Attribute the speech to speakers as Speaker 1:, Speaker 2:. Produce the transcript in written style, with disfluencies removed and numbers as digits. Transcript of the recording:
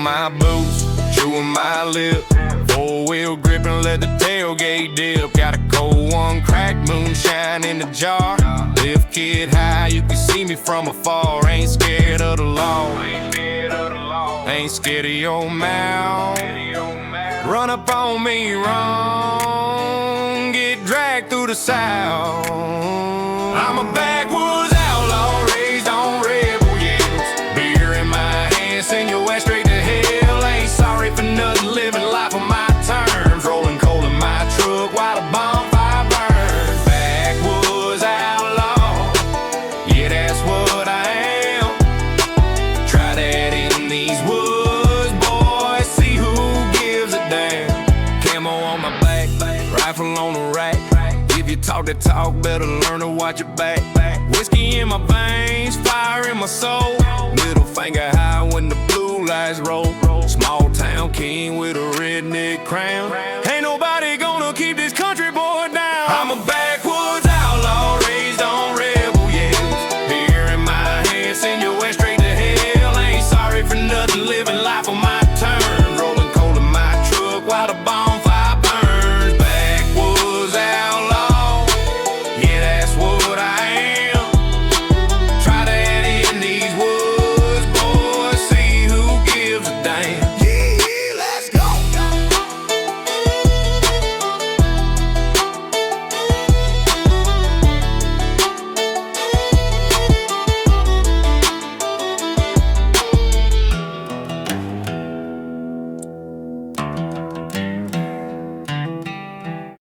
Speaker 1: my boots, chewing my lip. Four-wheel grippin', let the tailgate dip. Got a cold one, crack moonshine in the jar. Lift kid high, you can see me from afar. Ain't scared of the law, ain't scared of your mouth. Run up on me wrong, get dragged through the South. I'm a backwoods outlaw, raised on rebel yells. Beer in my hand, send your ass straight to hell. Ain't sorry for nothing, living life on my terms. Rolling coal in my truck while the bonfire burns. Backwoods outlaw, yeah, that's what I am. Try that in these woods, boy, see who gives a damn. Camo on my back, rifle on the rack. If you talk that talk, better learn to watch your back. Whiskey in my veins, fire in my soul. Middle finger high when the blue lights roll. Small town king with a redneck crown.